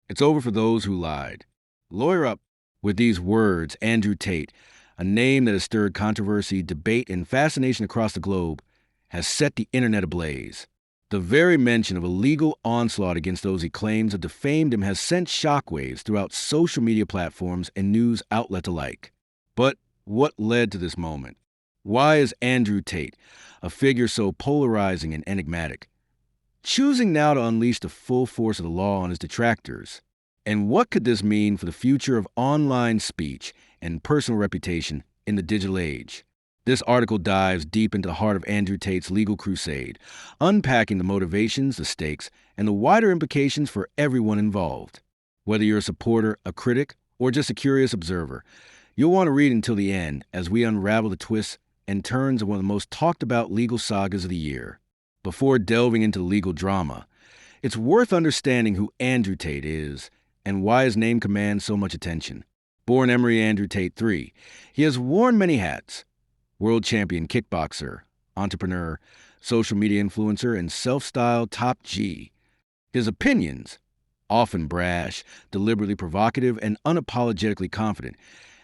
It's over for those who lied. Lawyer up. With these words, Andrew Tate, a name that has stirred controversy, debate, and fascination across the globe, has set the internet ablaze. The very mention of a legal onslaught against those he claims have defamed him has sent shockwaves throughout social media platforms and news outlets alike. But what led to this moment? Why is Andrew Tate, a figure so polarizing and enigmatic, choosing now to unleash the full force of the law on his detractors? And what could this mean for the future of online speech and personal reputation in the digital age? This article dives deep into the heart of Andrew Tate's legal crusade, unpacking the motivations, the stakes, and the wider implications for everyone involved. Whether you're a supporter, a critic, or just a curious observer, you'll want to read until the end as we unravel the twists and turns of one of the most talked about legal sagas of the year. Before delving into the legal drama, it's worth understanding who Andrew Tate is and why his name commands so much attention. Born Emory Andrew Tate III, he has worn many hats: world champion kickboxer, entrepreneur, social media influencer, and self-styled top G. His opinions, often brash, deliberately provocative, and unapologetically confident,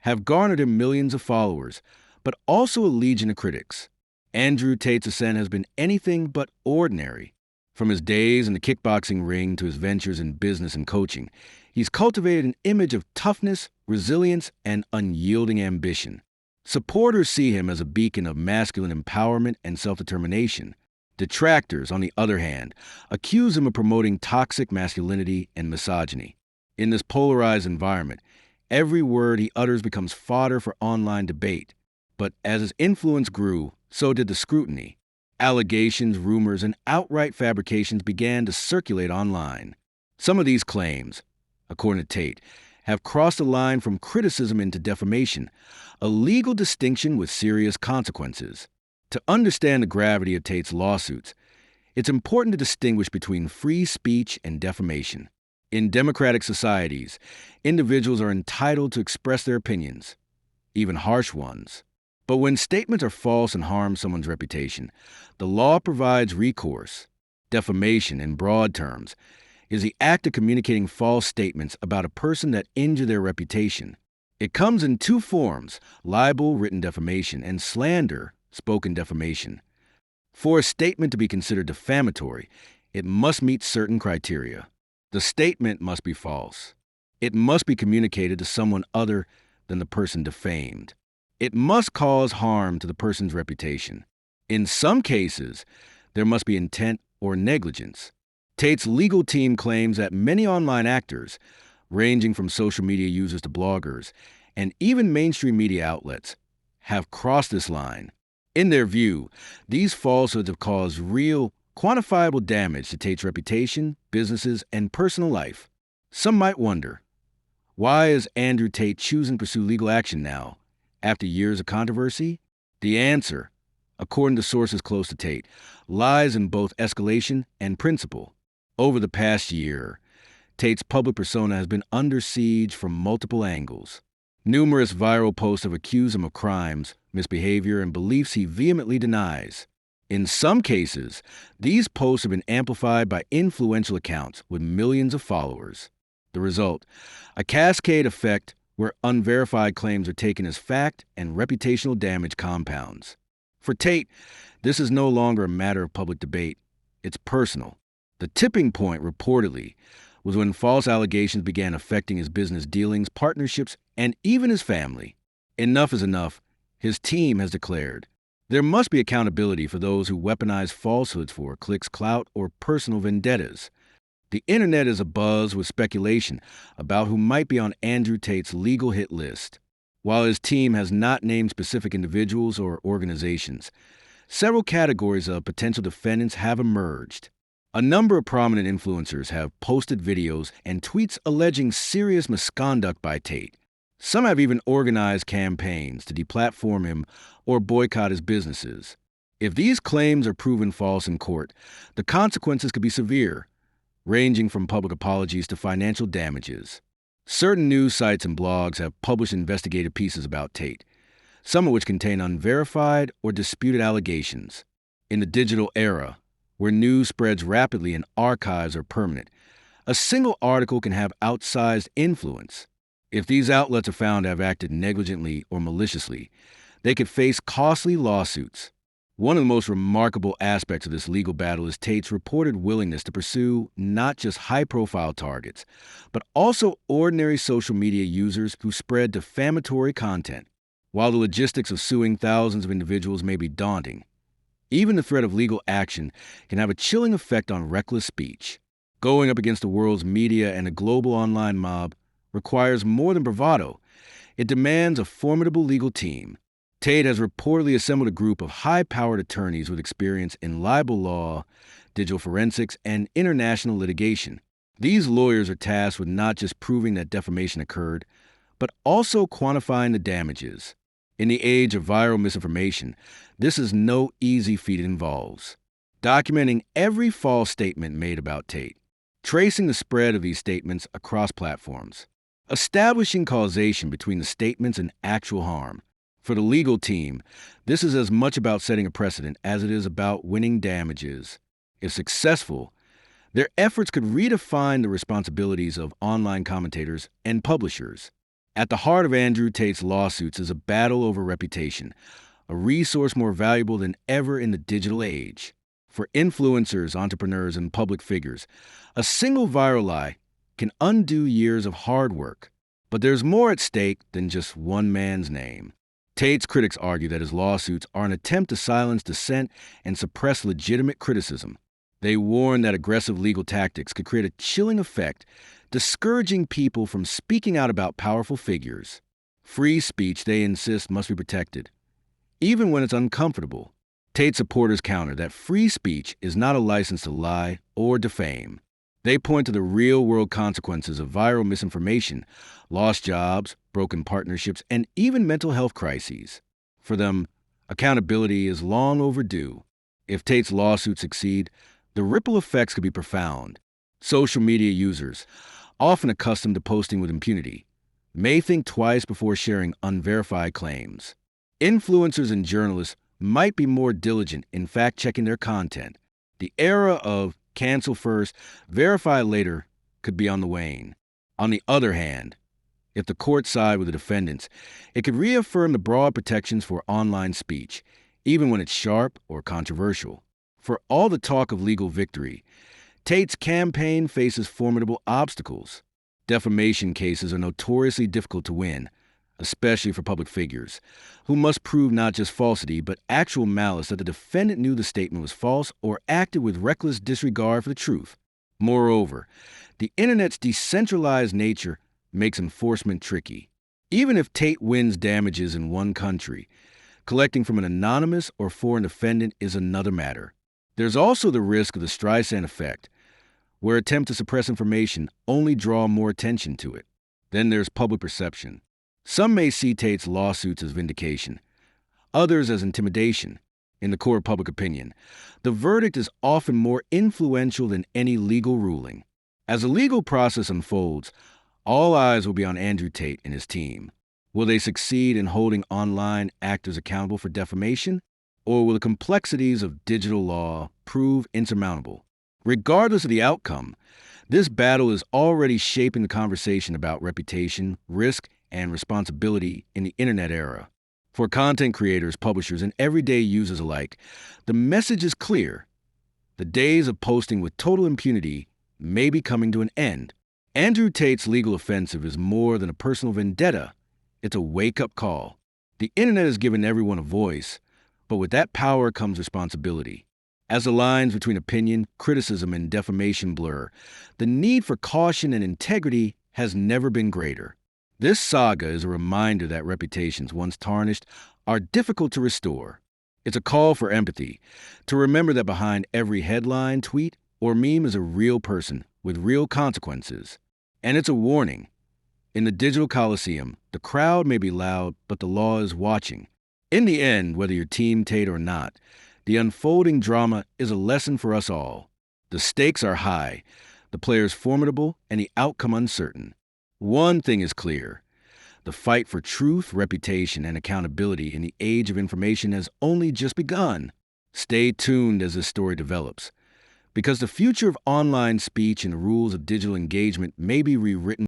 have garnered him millions of followers, but also a legion of critics. Andrew Tate's ascent has been anything but ordinary. From his days in the kickboxing ring to his ventures in business and coaching, he's cultivated an image of toughness, resilience, and unyielding ambition. Supporters see him as a beacon of masculine empowerment and self-determination. Detractors, on the other hand, accuse him of promoting toxic masculinity and misogyny. In this polarized environment, every word he utters becomes fodder for online debate. But as his influence grew, so did the scrutiny. Allegations, rumors, and outright fabrications began to circulate online. Some of these claims, according to Tate, have crossed the line from criticism into defamation, a legal distinction with serious consequences. To understand the gravity of Tate's lawsuits, it's important to distinguish between free speech and defamation. In democratic societies, individuals are entitled to express their opinions, even harsh ones. But when statements are false and harm someone's reputation, the law provides recourse. Defamation, in broad terms, is the act of communicating false statements about a person that injure their reputation. It comes in two forms: libel, written defamation, and slander, spoken defamation. For a statement to be considered defamatory, it must meet certain criteria. The statement must be false. It must be communicated to someone other than the person defamed. It must cause harm to the person's reputation. In some cases, there must be intent or negligence. Tate's legal team claims that many online actors, ranging from social media users to bloggers, and even mainstream media outlets, have crossed this line. In their view, these falsehoods have caused real, quantifiable damage to Tate's reputation, businesses, and personal life. Some might wonder, why is Andrew Tate choosing to pursue legal action now, after years of controversy? The answer, according to sources close to Tate, lies in both escalation and principle. Over the past year, Tate's public persona has been under siege from multiple angles. Numerous viral posts have accused him of crimes, misbehavior, and beliefs he vehemently denies. In some cases, these posts have been amplified by influential accounts with millions of followers. The result, a cascade effect where unverified claims are taken as fact and reputational damage compounds. For Tate, this is no longer a matter of public debate. It's personal. The tipping point, reportedly, was when false allegations began affecting his business dealings, partnerships, and even his family. Enough is enough, his team has declared. There must be accountability for those who weaponize falsehoods for clicks, clout, or personal vendettas. The internet is abuzz with speculation about who might be on Andrew Tate's legal hit list. While his team has not named specific individuals or organizations, several categories of potential defendants have emerged. A number of prominent influencers have posted videos and tweets alleging serious misconduct by Tate. Some have even organized campaigns to deplatform him or boycott his businesses. If these claims are proven false in court, the consequences could be severe, ranging from public apologies to financial damages. Certain news sites and blogs have published investigative pieces about Tate, some of which contain unverified or disputed allegations. In the digital era, where news spreads rapidly and archives are permanent, A single article can have outsized influence. If these outlets are found to have acted negligently or maliciously, they could face costly lawsuits. One of the most remarkable aspects of this legal battle is Tate's reported willingness to pursue not just high-profile targets, but also ordinary social media users who spread defamatory content. While the logistics of suing thousands of individuals may be daunting, even the threat of legal action can have a chilling effect on reckless speech. Going up against the world's media and a global online mob requires more than bravado. It demands a formidable legal team. Tate has reportedly assembled a group of high-powered attorneys with experience in libel law, digital forensics, and international litigation. These lawyers are tasked with not just proving that defamation occurred, but also quantifying the damages. In the age of viral misinformation, this is no easy feat it involves. Documenting every false statement made about Tate, tracing the spread of these statements across platforms, establishing causation between the statements and actual harm. For the legal team, this is as much about setting a precedent as it is about winning damages. If successful, their efforts could redefine the responsibilities of online commentators and publishers. At the heart of Andrew Tate's lawsuits is a battle over reputation, a resource more valuable than ever in the digital age. For influencers, entrepreneurs, and public figures, a single viral lie can undo years of hard work. But there's more at stake than just one man's name. Tate's critics argue that his lawsuits are an attempt to silence dissent and suppress legitimate criticism. They warn that aggressive legal tactics could create a chilling effect, discouraging people from speaking out about powerful figures. Free speech, they insist, must be protected, even when it's uncomfortable. Tate supporters counter that free speech is not a license to lie or defame. They point to the real-world consequences of viral misinformation, lost jobs, broken partnerships, and even mental health crises. For them, accountability is long overdue. If Tate's lawsuits succeed, the ripple effects could be profound. Social media users, often accustomed to posting with impunity, may think twice before sharing unverified claims. Influencers and journalists might be more diligent in fact-checking their content. The era of cancel first, verify later could be on the wane. On the other hand, if the courts side with the defendants, it could reaffirm the broad protections for online speech, even when it's sharp or controversial. For all the talk of legal victory, Tate's campaign faces formidable obstacles. Defamation cases are notoriously difficult to win, especially for public figures, who must prove not just falsity, but actual malice, that the defendant knew the statement was false or acted with reckless disregard for the truth. Moreover, the internet's decentralized nature makes enforcement tricky. Even if Tate wins damages in one country, collecting from an anonymous or foreign defendant is another matter. There's also the risk of the Streisand effect, where attempts to suppress information only draw more attention to it. Then there's public perception. Some may see Tate's lawsuits as vindication, others as intimidation. In the court of public opinion, the verdict is often more influential than any legal ruling. As the legal process unfolds, all eyes will be on Andrew Tate and his team. Will they succeed in holding online actors accountable for defamation, or will the complexities of digital law prove insurmountable? Regardless of the outcome, this battle is already shaping the conversation about reputation, risk, and responsibility in the internet era. For content creators, publishers, and everyday users alike, the message is clear. The days of posting with total impunity may be coming to an end. Andrew Tate's legal offensive is more than a personal vendetta. It's a wake-up call. The internet has given everyone a voice, but with that power comes responsibility. As the lines between opinion, criticism, and defamation blur, the need for caution and integrity has never been greater. This saga is a reminder that reputations, once tarnished, are difficult to restore. It's a call for empathy, to remember that behind every headline, tweet, or meme is a real person with real consequences. And it's a warning. In the digital coliseum, the crowd may be loud, but the law is watching. In the end, whether you're Team Tate or not, the unfolding drama is a lesson for us all. The stakes are high, the players formidable, and the outcome uncertain. One thing is clear. The fight for truth, reputation, and accountability in the age of information has only just begun. Stay tuned as this story develops, Because the future of online speech and the rules of digital engagement may be rewritten